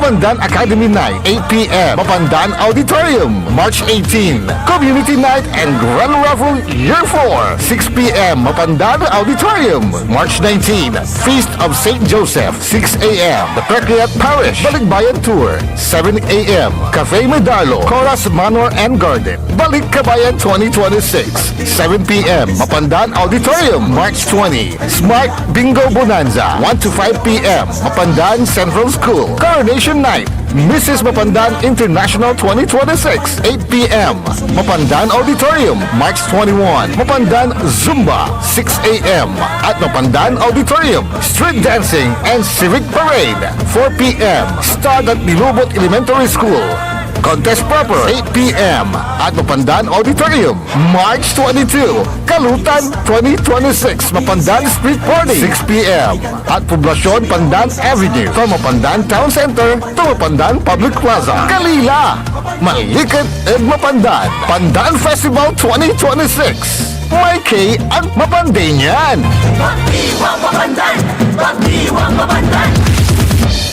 Mapandan Academy Night, 8 p.m. Mapandan Auditorium, March 18. Community Night and Grand Raffle Year 4, 6 p.m. Mapandan Auditorium, March 19. Feast of St. Joseph, 6 a.m. The Precreat Parish, Balikbayan Tour, 7 a.m. Cafe Medalo, Coras Manor and Garden, Balik Kabayan 2026, 7 p.m. Mapandan Auditorium, March 20. Smart Bingo Bonanza, 1 to 5 p.m. Mapandan Central School, Coronation Night, Mrs. Mapandan International 2026, 8 p.m. Mapandan Auditorium, March 21. Mapandan Zumba, 6 a.m. At Mapandan Auditorium, Street Dancing and Civic Parade, 4 p.m. Start at Nilubot Elementary School. Contest proper, 8 p.m. at Mapandan Auditorium, March 22. Kalutan 2026, Mapandan Street Party, 6 p.m. at Poblacion Pandan Avenue, from Mapandan Town Center to Mapandan Public Plaza. Kalila, Malikit and Mapandan, Pandan Festival 2026. May K ang Mapanday niyan. Magdiwang Mapandan! Magdiwang Mapandan!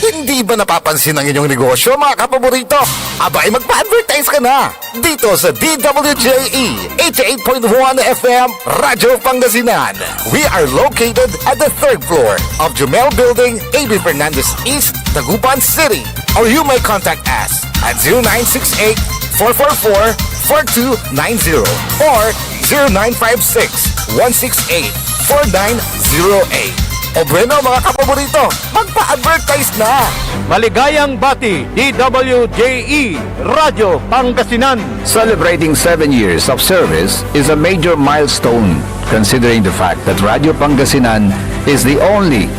Hindi ba napapansin ang inyong negosyo, mga kapaborito? Abay, magpa-advertise ka na! Dito sa DWJE 88.1 FM, Radyo Pangasinan. We are located at the 3rd floor of Jumel Building, A.B. Fernandez East, Tagupan City. Or you may contact us at 0968-444-4290 or 0956-168-4908. O bueno, mga kapaborito, magpa-advertise na! Maligayang bati, DWJE, Radyo Pangasinan. Celebrating 7 years of service is a major milestone, considering the fact that Radio Pangasinan is the only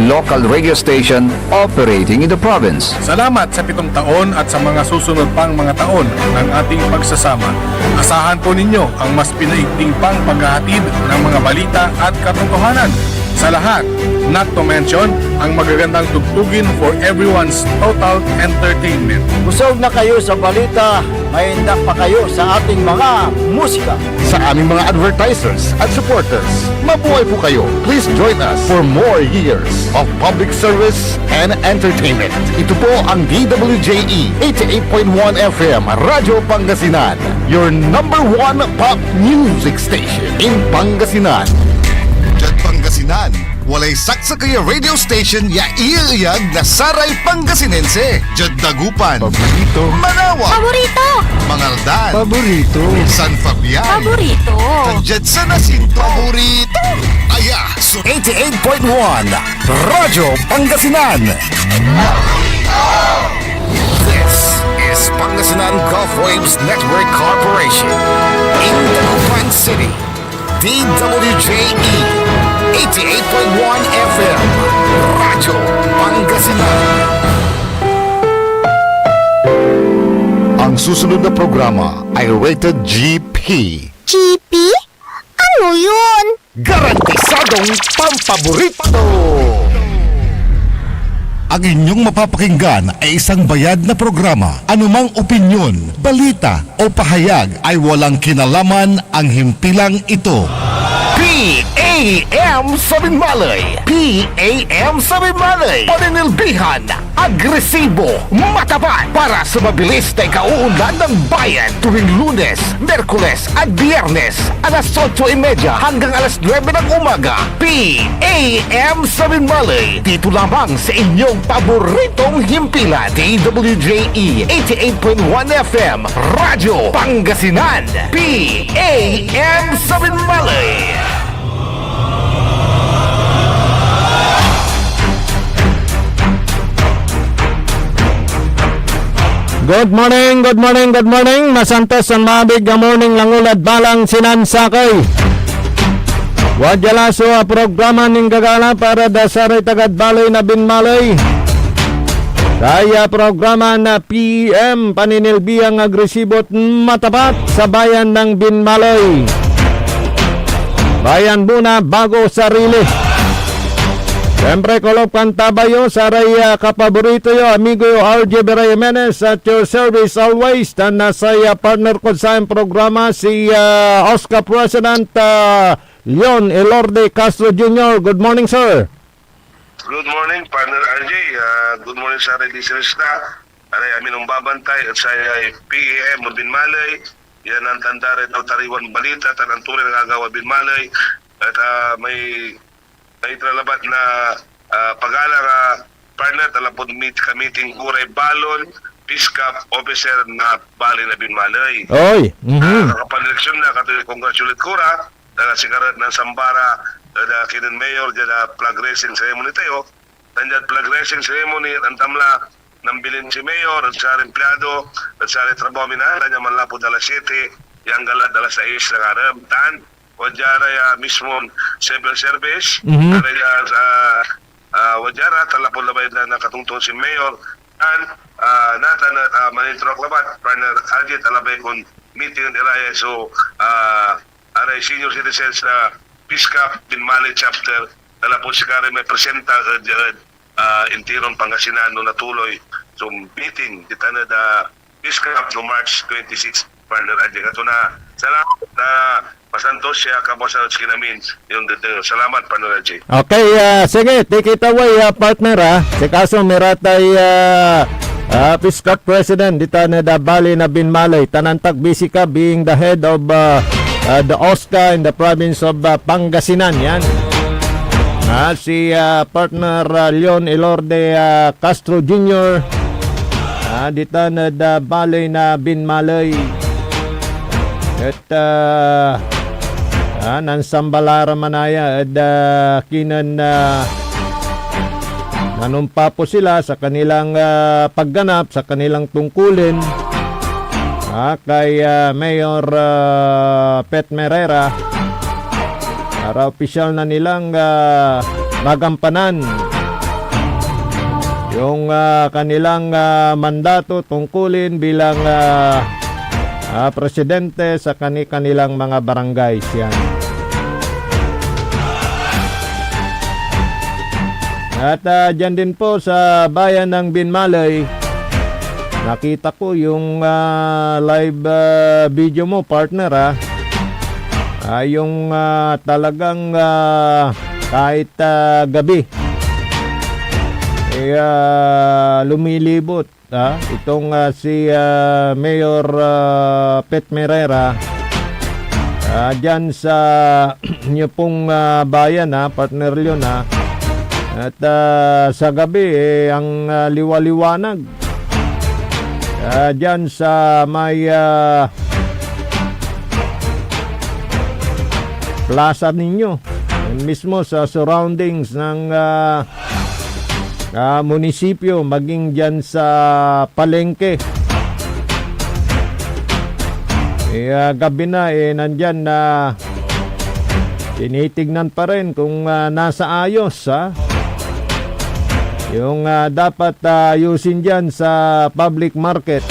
local radio station operating in the province. Salamat sa 7 taon at sa mga susunod pang mga taon ng ating pagsasama. Asahan po ninyo ang mas pinaigting pang paghahatid ng mga balita at katotohanan. Sa lahat, not to mention ang magagandang tugtugin for everyone's total entertainment. Busog na kayo sa balita, may indak pa kayo sa ating mga musika. Sa aming mga advertisers at supporters, mabuhay po kayo. Please join us for more years of public service and entertainment. Ito po ang DWJE 88.1 FM Radyo Pangasinan, your #1 pop music station in Pangasinan. Diyan Pangasinan, walay saksa kaya radio station ya iiyag na saray Pangasinense. Diyan Dagupan, Paborito, Manawa, Paborito! Mangaldan, Paborito. San Fabian, Paborito! Diyan sa Nasin, Paborito. Aya, so 88.1 Radyo Pangasinan. This is Pangasinan Gulf Waves Network Corporation in Dagupan City. DWJE 88.1 FM Radyo Pangasinan. Ang susunod na programa ay rated GP. GP? Ano yun? Garantisadong pampaborito! Ang inyong mapapakinggan ay isang bayad na programa. Anumang opinyon, balita o pahayag ay walang kinalaman ang himpilang ito. PAM Sabinmalay! PAM Sabinmalay! Paninilbihan, agresibo, matapat para sa mabilis na ikauunlad ng bayan tuwing Lunes, Merkules at Biyernes alas 8:30 hanggang alas 9 ng umaga. PAM Sabinmalay! Dito lamang sa inyong paboritong himpilan. DWJE 88.1 FM Radyo Pangasinan. PAM Sabinmalay! Good morning, good morning, good morning. Masantos ang mabig nga morning langulad balang sinansakay. Wadyalaso a programa ning gagala para da saray tagad baloy na binmalay. Kaya programa na PM paninilbiyang agresibot matapat sa bayan ng Binmaloy. Bayan muna bago sarili. Siyempre, kolop kantabayo sa raya kapaborito yo, amigo yo, RJ Beray Jimenez at your service always. Na nasa partner ko sa programa si Oscar President Leon Elorde Castro Jr. Good morning, sir. Good morning, partner RJ. Good morning sa listeners na. Aray, amin ang babantay at sa PEM o Binmalay. Yan ang tanda rin ang tariwan balita at ang tunay na gagawa Binmalay. At may tralabat na pag-alang partner talapod meeting Uray Balon, Piskap Officer na Bali na Binmalay. Oy. Kapag-eleksyon na, congratulate Kura, na sigarat ng Sambara, na kinin mayor, na flag raising ceremony tayo. Nandiyan flag raising ceremony, ang tamla ng bilin si mayor, at sa empleyado, at sa trabaho minala niya man lapo dala 7, yang galat dala 6 ng arab, tan, wajara mismo civil service, wajara talapon labay na nakatungtong si mayor, and nata na manitrok labat, partner Arjit alabay kung meeting ng iraya, so aray senior citizens na Piskap Binmalay chapter, talapon si Kari may presenta intirong Pangasinan no natuloy so meeting kita na da Piskap no March 26 partner Arjit. Ito na salamat na pasantos siya kabosan at kinamin yung salamat partner Arjit. Okay, sige, take it away, partner. Si kaso miratay Piskap President dito na da Bali na Binmalay. Tanantag busy ka being the head of the OSCA in the province of Pangasinan. Yan. Si partner Leon Elorde Castro Jr. Dito na da Bali na Binmalay. At nansambalara manaya at kinan nanumpa po sila sa kanilang pagganap, sa kanilang tungkulin kay Mayor Pet Merera para opisyal na nilang magampanan yung kanilang mandato, tungkulin bilang presidente sa kanilang mga barangays. Yan. At dyan din po sa bayan ng Binmalay, nakita ko yung live video mo, partner. Yung talagang kahit gabi lumilibot itong si Mayor Pet Merera dyan sa inyo pong bayan, partner Leon. At sa gabi ang liwaliwanag dyan sa may plaza ninyo, mismo sa surroundings ng munisipyo, maging dyan sa palengke. Gabi na nandyan na tinitignan pa rin kung nasa ayos yung dapat ayusin dyan sa public market.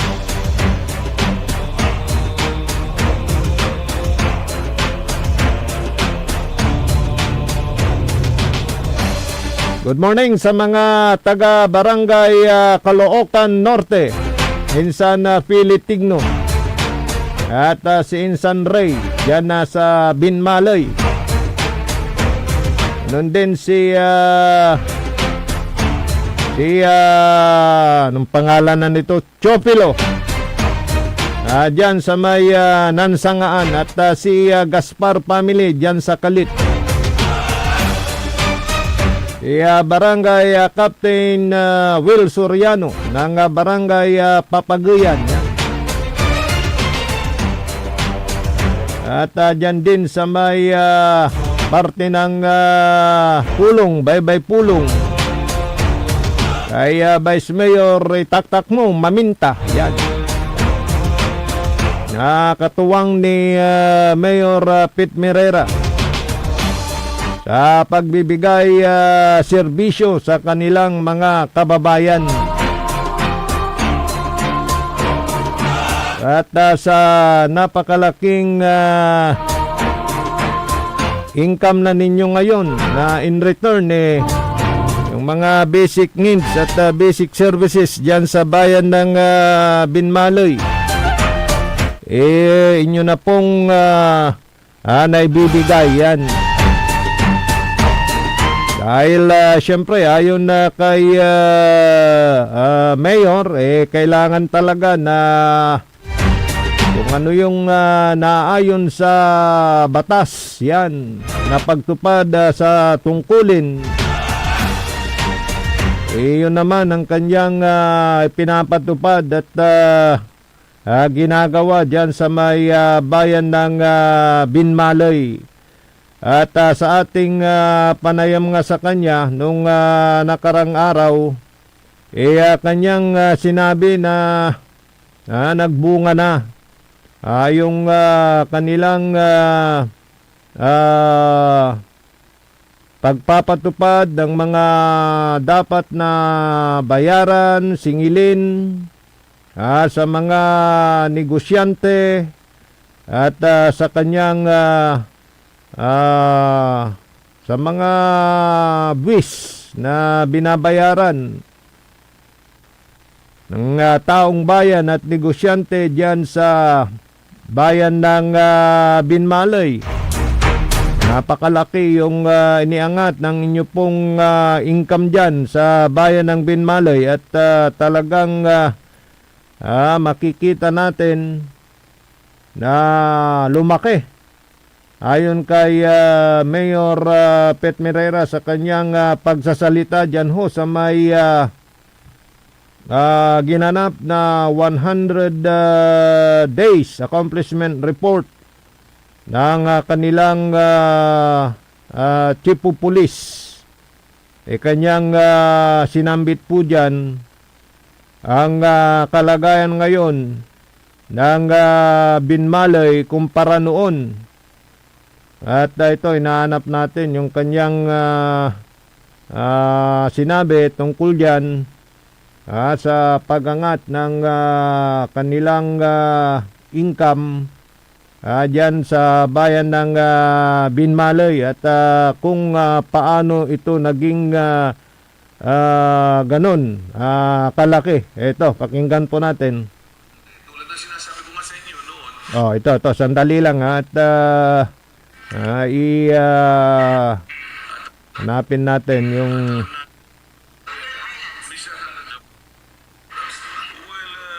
Good morning sa mga taga Barangay Caloocan Norte, Insan Philip Tigno, at si Insan Ray dyan sa Binmalay. Nun din si anong pangalan na nito, Chopilo, dyan sa may Nansangaan, at si Gaspar family dyan sa Kalit. Barangay Captain Will Soriano ng Barangay Papagayan. At dyan din sa may parte ng Pulong, Baybay Pulong, kay Vice Mayor Taktak mo, Maminta. Yan. Katuwang ni Mayor Pet Merera sa pagbibigay serbisyo sa kanilang mga kababayan. At sa napakalaking income na ninyo ngayon na in return yung mga basic needs at basic services dyan sa bayan ng Binmalay, inyo na pong naibibigay yan. Dahil siyempre ayon na kay Mayor, kailangan talaga na kung ano yung naayon sa batas, yan, na pagtupad sa tungkulin, yun naman ang kanyang pinapatupad at ginagawa dyan sa may bayan ng Binmalay. At sa ating panayam nga sa kanya nung nakarang araw, kanyang sinabi na nagbunga na yung kanilang pagpapatupad ng mga dapat na bayaran, singilin sa mga negosyante at sa kanyang sa mga buwis na binabayaran ng taong bayan at negosyante diyan sa bayan ng Binmalay. Napakalaki yung iniangat ng inyo pong income diyan sa bayan ng Binmalay at talagang makikita natin na lumaki. Ayon kay Mayor Pet Merera sa kanyang pagsasalita dyan ho sa may ginanap na 100 days accomplishment report ng kanilang chief of police. Kanyang sinambit po dyan ang kalagayan ngayon ng Binmalay kumpara noon. At ito, inaanap natin yung kanyang sinabi tungkol dyan sa pagangat ng kanilang income dyan sa bayan ng Binmalay at kung paano ito naging ganun kalaki. Ito, pakinggan po natin. Tulad na sinasabi ko nga sa inyo noon. Ito, sandali lang at hanapin natin yung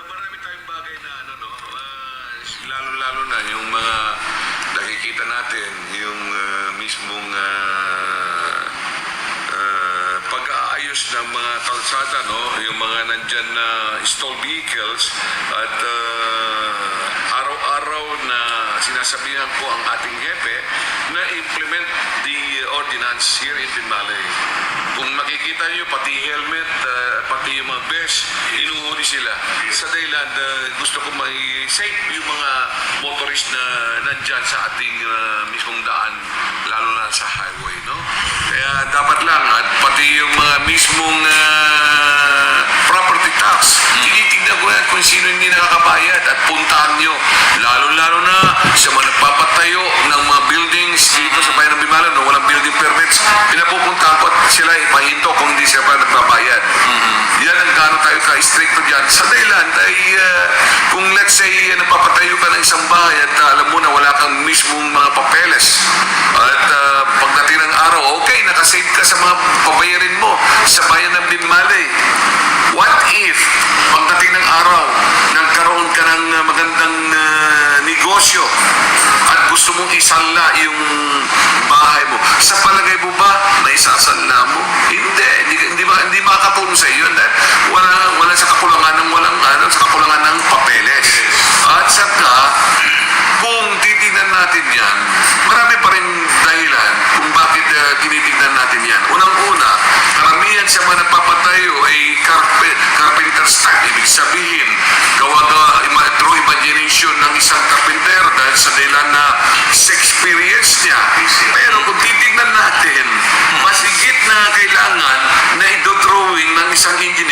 Marami tayong bagay na lalo-lalo na yung mga nakikita natin, yung mismong pag-aayos ng mga kalsada, no? Yung mga nandyan na stalled vehicles at araw-araw na sinasabihan ko ang ating hepe na implement the ordinance here in Binmalay. Kung makikita nyo, pati helmet, pati yung mga vest, inuhuli sila. Sa dahilan, gusto ko may-safe yung mga motorist na nandyan sa ating mismong daan, lalo na sa highway, no? Kaya dapat lang, at pati yung mga mismong property tax, tinitignan ko yan kung sino hindi nakakabayad at puntahan nyo. Lalo-lalo na sa mga nagpapatayo ng mga buildings dito sa bayan ng Binmalay, no, walang building permits, pinapupuntahan ko at sila ipahinto kung hindi sila pa nagbabayad. Yan ang gano'n tayo ka-stricto dyan. Sa dahilan, kung let's say nagpapatayo ka ng isang bahay at alam mo na wala kang mismong mga papeles at pagdating ng araw, okay, nakasave ka sa mga pabayarin mo sa bayan ng Binmalay. What if pagdating ng araw, nagkaroon ka ng magandang negosyo at gusto mong isanla yung bahay mo? Sa palagay mo ba na isasanla mo? Hindi makakatulong sa iyo dahil wala sa kakulangan ng sa kakulangan ng papeles. At saka kung titignan natin yan, marami pa rin dahilan kung bakit tinitignan natin yan. Unang-una, karamihan sa mga nagpapatayo ay carpenter staff. Ibig sabihin, through imagination ng isang carpenter dahil sa dahilan na sa experience niya. Pero kung titignan natin, mas higit na kailangan na i-drawing ng isang engineer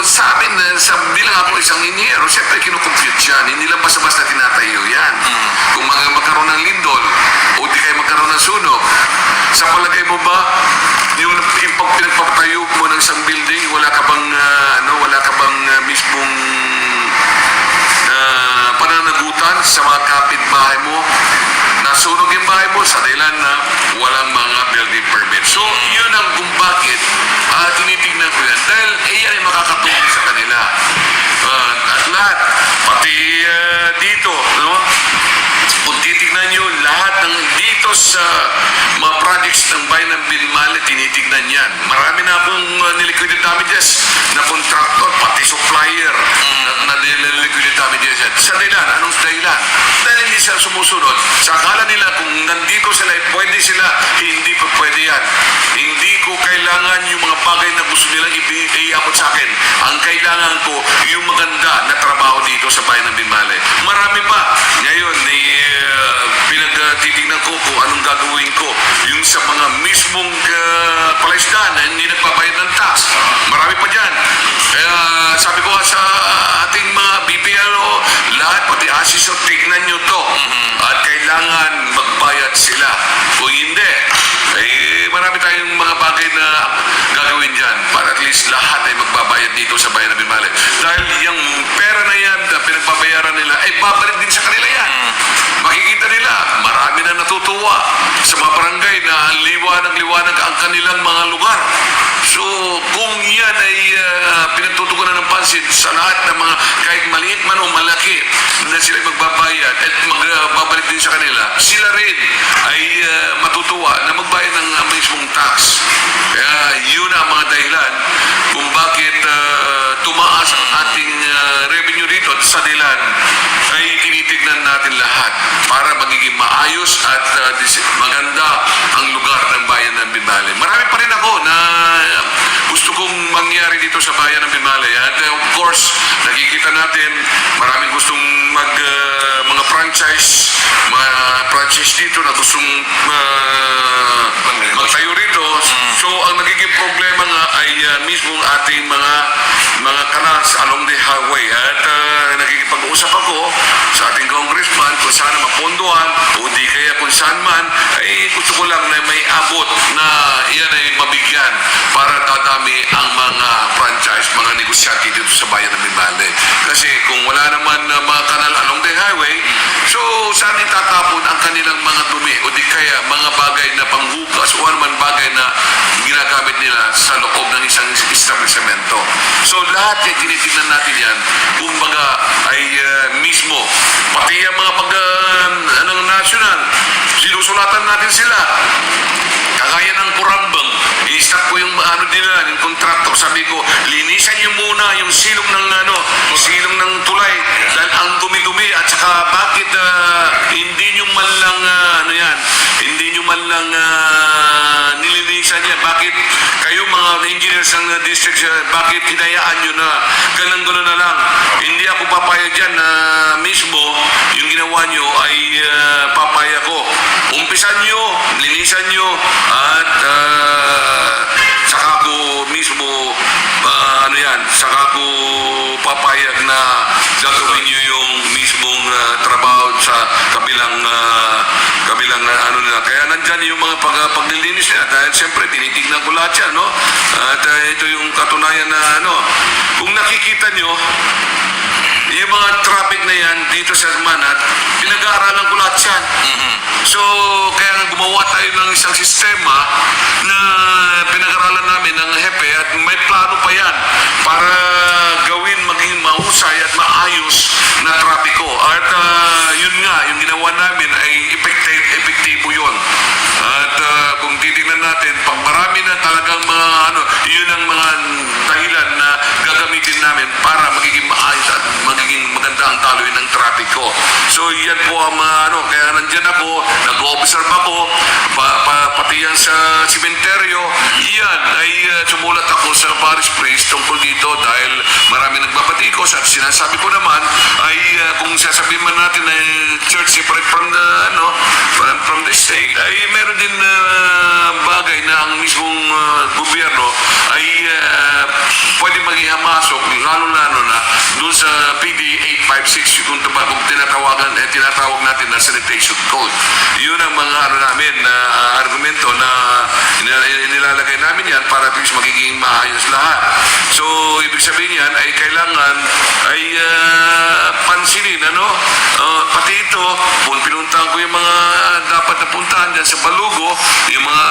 sa amin, bilang ako isang inhinyero, siyempre kinukompute yan. Hindi lang basta-basta tinatayo yan. Kung magkaroon ng lindol, o di kayo magkaroon ng sunog, sa palagay mo ba, yung pag pinagpapatayo mo ng isang building, wala ka bang, mismong pananagutan sa mga kapitbahay mo? Nasunog yung bahay mo sa dahilan na walang mga building permit. So, yun ang kung bakit tinitignan ko yan. Dahil yan ay makakatulong sa kanila. At lahat, pati dito, no? Kung titignan nyo, lahat ng dito sa mga projects ng bayan ng Binmale, tinitignan yan. Marami na akong niliquidate damages na contractor, pati supplier na niliquidate damages yan. Sa dahilan, anong dahilan? Dahil hindi sila sumusunod. Sa akala nila kung nandito sila, pwede sila, hindi pa pwede yan. Hindi ko kailangan yung mga bagay na gusto nilang iabot sa akin. Ang kailangan ko, yung maganda na trabaho dito sa bayan ng Binmale. Marami pa. Ngayon, pinagtitignan ko kung anong gagawin ko. Yung sa mga mismong palaisdaan na hindi nagpabayad ng tax. Marami pa dyan. Kaya sabi ko sa ating mga BPLO, lahat pati asisyo, tignan nyo to. At kailangan magbayad sila. Kung hindi, marami tayong mga bagay na gagawin dyan para at least lahat ay magbabayad dito sa bayan ng Binmale. Dahil yung pera na yan na pinagbabayaran nila, ay babalik din sa kanila yan. Makikita nila, marami na natutuwa sa mga barangay na liwanag ang kanilang mga lugar. So, kung yan ay pinagtutugunan ng pansin sa lahat ng mga, kahit maliit man o malaki, na sila magbabayad at magbabalik din sa kanila, sila rin ay matutuwa na magbayad ng mismong tax. Kaya yun ang mga dahilan kung bakit tumaas ang ating revenue dito at sa dahilan ay tinitignan natin lahat para magiging maayos at maganda ang lugar ng bayan ng Binmale. Marami pa rin ako na gusto kong mangyari dito sa bayan ng Binmale. At of course, nakikita natin maraming gustong mga franchise dito na gustong magtayo rito. So, ang nagiging problema nga ay mismo ating mga canals along the highway. At nakikipag-usap ako sa ating congressman kung saan mapondohan o di kaya kung saan man, ay gusto ko lang na may abot na yan ay mabigyan para dadami ang mga franchise, mga negosyante dito sa bayan ng Binmale. Kasi kung wala naman mga kanal along the highway, so saan itatapon ang kanilang mga dumi o di kaya mga bagay na panghugas o naman bagay na ginagamit nila sa loob ng isang establishmento. So lahat ay tinitignan natin yan, kumbaga ay mismo, pati yung mga national, sinusulatan natin sila. Kagaya ng Kurambang, i-stop ko yung nila, yung contractor, sabi ko, linisan niyo muna yung silong ng tulay dahil ang dumi-dumi at saka bakit hindi niyo man lang nilinisan niya, bakit kayo mga engineers ng district, bakit hinayaan niyo na ganun na lang? Hindi ako papayag dyan na mismo yung ginawa niyo ay papaya ko. Umpisan niyo, linisan niyo at saka ko mismo saka ko papayag na gagawin niyo yung mismong trabaho sa kabilang nila. Kaya nandyan yung mga paglilinis nila dahil siyempre tinitignan ko lahat yan, no? At ito yung katunayan na kung nakikita nyo yung mga traffic na yan dito sa Manat, pinag-aaralan ko lahat yan. So, kaya gumawa tayo ng isang sistema na pinag-aaralan namin ng hepe at may plano pa yan para gawin maging mahusay at maayos na trapiko. At yun nga, yung ginawa namin ay epektibo yun. At kung titignan natin, pag marami na talagang mga yun ang mga dahilan na gagamitin namin para magiging maayos at magiging maganda ang taloy ng trapiko. So yan po ang kaya nandyan ako, nag-observe ako, pati yan sa simenteryo, yan ay sumulat ako sa parish priest tungkol dito dahil marami nagpapatikos at sinasabi ko naman ay kung sasabihin man natin na church separate from the state, ay meron din bagay na ang mismong gobyerno ay pwede maging hamasok Batas PD 856 kung tinatawag natin na sanitation code. Yun ang mga namin na argumento na nilalagay namin yan para at least magiging maayos lahat. So, ibig sabihin yan ay kailangan ay pansinin, pati ito, pinuntahan ko yung mga dapat na puntahan dyan sa Balugo, yung mga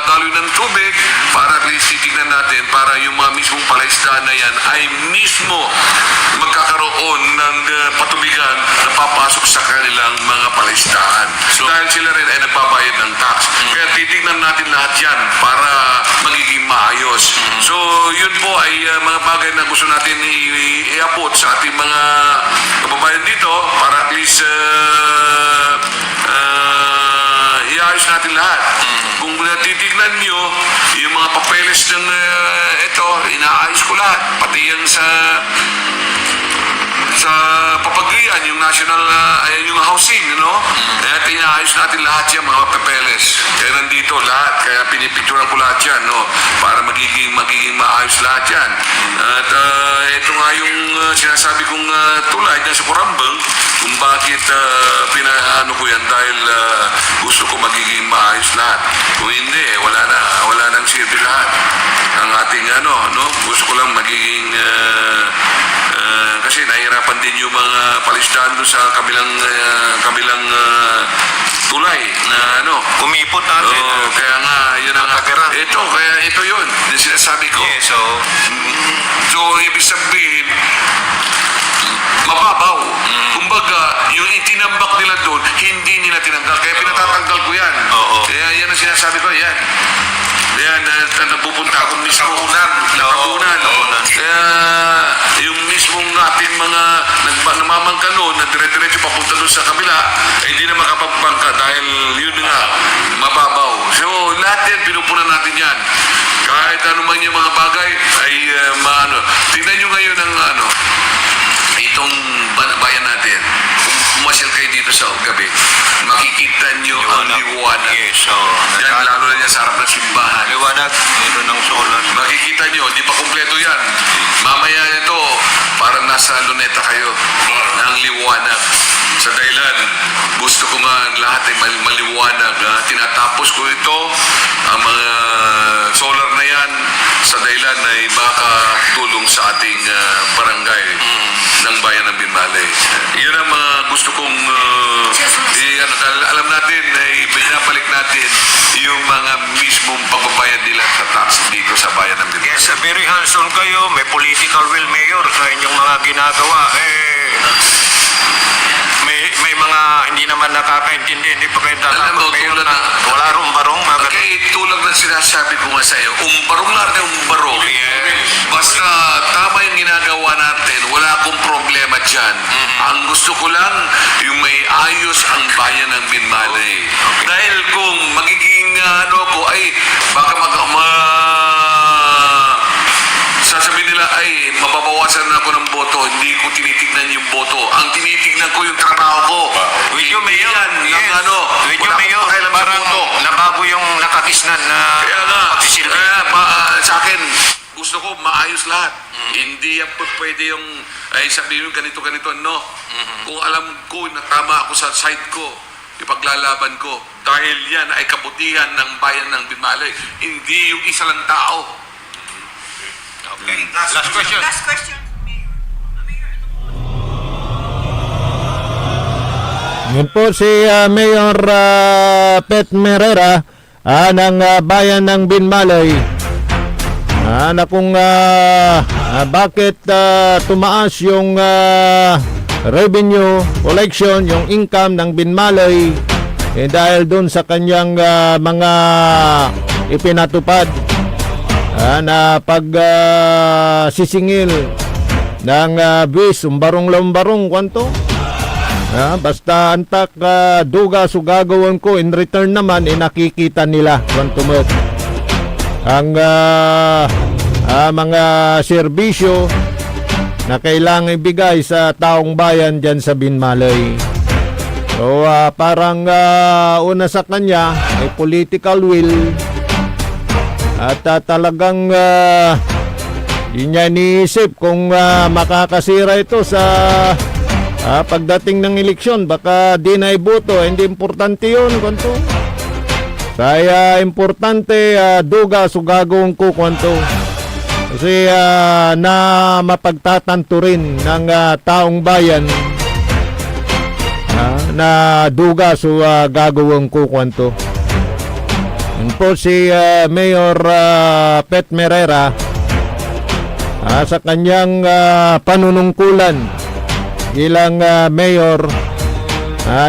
daloy ng tubig, para at least titignan natin para yung mga mismong palaisdaan na yan ay mismo magkakaroon ng patubigan na papasok sa kanilang mga palaisdaan. So, dahil sila rin ay nagbabayad ng tax. Kaya titignan natin lahat yan para magiging maayos. So, yun po ay mga bagay na gusto natin i-abot sa ating mga kababayan dito para at least iayos natin lahat. Kung titignan nyo, yung mga papeles ng ito, inaayos ko lahat. Pati yan sa papagrian, yung national, yung housing, Kaya inaayos natin lahat yan, mga papeles. Kaya nandito lahat, kaya pinipicturan ko lahat yan, para magiging maayos lahat yan. At ito nga yung sinasabi kong tulay dyan sa Corambang, kung bakit pinaano ko yan dahil gusto ko magiging maayos lahat. Kung hindi, wala nang silbi lahat. Ang ating gusto ko lang magiging kasi nahihirapan din yung mga palisdaan doon sa kabilang tulay na Umipot natin. kaya nga yun ang ito yun yung sinasabi ko. Yes, So ibig sabihin mababaw. Kumbaga, yung itinambak nila doon, hindi nila tinanggal. Kaya pinatatanggal ko yan. Kaya yan ang sinasabi ko, yan. Yan, napupunta ako mismo Latagunan. Kaya yung mismong ating mga namamangka noon, na dire-diretso papunta doon sa kabila, hindi na makapagbangka dahil yun nga, mababaw. So, lahat yan, pinupunan natin yan. Kahit anuman yung mga bagay, ay tingnan nyo ngayon ang itong bayan natin. Kung pumasyal kayo dito sa gabi, makikita nyo ang liwanag. Yes, Yan, lalo na yan sa harap ng simbahan. liwanag, meron ng solar. Makikita nyo, di pa kumpleto yan. Mamaya ito, parang nasa luneta kayo ng liwanag. Sa dahilan, gusto ko nga lahat ay maliwanag. Tinatapos ko ito, ang mga solar na yan, sa dahilan ay makatulong sa ating barangay ng bayan ng Binmalay. Yun ang mga gusto kong alam natin ay pinapalik natin yung mga mismong pagbabayad nila sa tax dito sa bayan ng Binmalay. Yes, very hands-on kayo. May political will, Mayor, sa inyong mga ginagawa. May mga hindi naman nakakaintindi, hindi pa kayo Alam mo, Mayor, tulad na ng- wala rong barong. Okay, tulad ng sinasabi ko nga sa iyo, umbarong natin umbarong. Basta tama yung ginagawa natin, wala akong problema dyan. Ang gusto ko lang, yung may ayos ang bayan ng Binmalay. Dahil kung magiging ko, ay baka sasabihin nila, ay mababawasan na ako ng boto, hindi ko tinitignan yung boto. Ang tinitignan ko yung trabaho ko. With you, Mayor. Yan, Yes. With you, wala Mayor. akong pakialam sa Parang boto. nabago yung nakakisnan na Kaya nga, pagsisilbi. sa akin, gusto ko maayos lahat. Hindi yan po pwede yung, ay sabihin yung ganito, no. Kung alam ko na tama ako sa side ko, ipaglalaban ko. Dahil yan ay kabutihan ng bayan ng Binmalay. Hindi yung isa lang tao. Okay. Last question. Last question. Yun po si Mayor Pet Merera ng bayan ng Binmalay na kung bakit tumaas yung revenue collection, yung income ng Binmalay dahil dun sa kanyang mga ipinatupad na sisingil ng buwis, umbarong-lambarong kwanto. Basta antak duga so gagawin ko, in return naman nakikita nila kwanto mo ang mga serbisyo na kailangan ibigay sa taong bayan dyan sa Binmalay. So parang una sa kanya ay political will at talagang Di niya iniisip kung makakasira ito sa pagdating ng eleksyon. Baka di na iboto. Hindi importante yun. Kwanto. Kaya importante duga so gagawin ko kwanto. Kasi na mapagtatanto rin ng taong bayan na duga so gagawin ko kwanto. Yun po si Mayor Pet Merera sa kanyang panunungkulan bilang mayor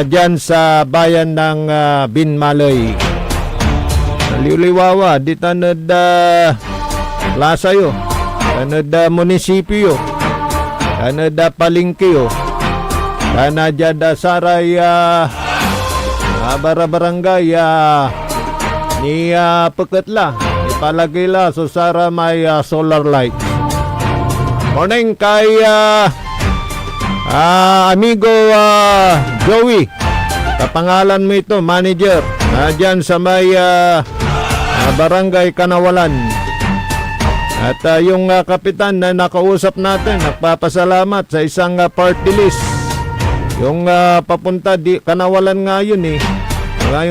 dyan sa bayan ng Binmalay. Naliwliwawa, di tanad plaza yo, tanad munisipyo, tanad palengke yo, tanad dyan saray barangay ni Peketla, ipalagay la so sara may solar light. Morning kay amigo Joey. Kapangalan mo ito, manager. Dyan sa may barangay Kanawalan. At yung kapitan na nakausap natin, nagpapasalamat sa isang party list. Yung papunta Kanawalan nga yun eh.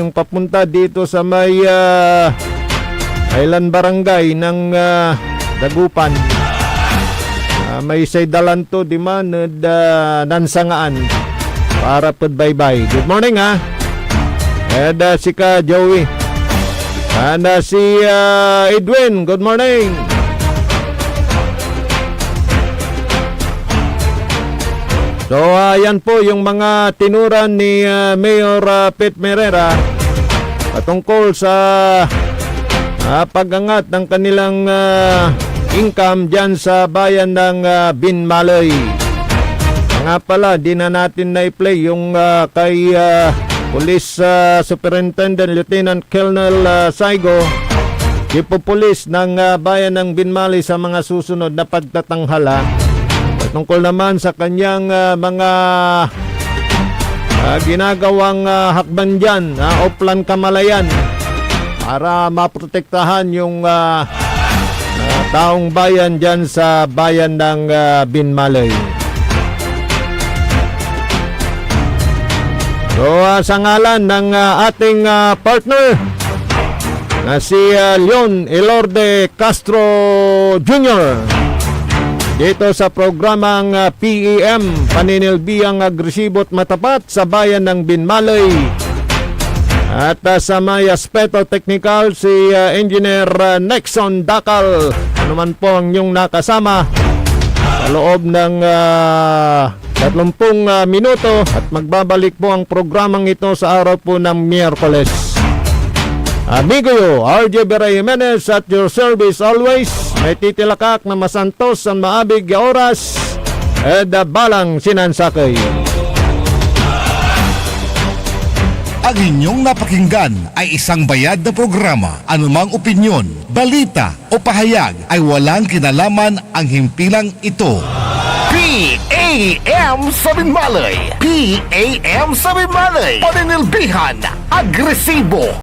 Yung papunta dito sa may Island Barangay ng Dagupan. May say dalanto di man nansangaan para pagbaybay. Good morning ha. And si ka Joey. And si Edwin. Good morning. So yan po yung mga tinuran ni Mayor Pet Merera patungkol sa pag-angat ng kanilang income dyan sa bayan ng Binmalay. Nga pala, di na natin na-play yung kay Police Superintendent Lieutenant Colonel Saigo, Chief of Police ng bayan ng Binmalay sa mga susunod na pagtatanghala. Tungkol naman sa kanyang mga ginagawang hakban dyan, Oplan Kamalayan, para maprotektahan yung taong bayan dyan sa bayan ng Binmalay. So sa ngalan ng ating partner na si Leon Elorde Castro Jr. dito sa programang PEM, Paninilbiang Agresibo at Matapat sa bayan ng Binmalay. At sa may aspeto technical si Engineer Nexon Dakal. Ano man po ang inyong nakasama sa loob ng 30 minuto at magbabalik po ang programang ito sa araw po ng Miyerkules. Amigo yo, RJ Beray Jimenez at your service always. May titilakak na masantos ang maabig ya oras at balang sinansakay. Ang inyong napakinggan ay isang bayad na programa. Anumang opinyon, balita o pahayag ay walang kinalaman ang himpilang ito. PAM sa Binmalay. PAM sa Binmalay. Paninilbihan. Agresibo.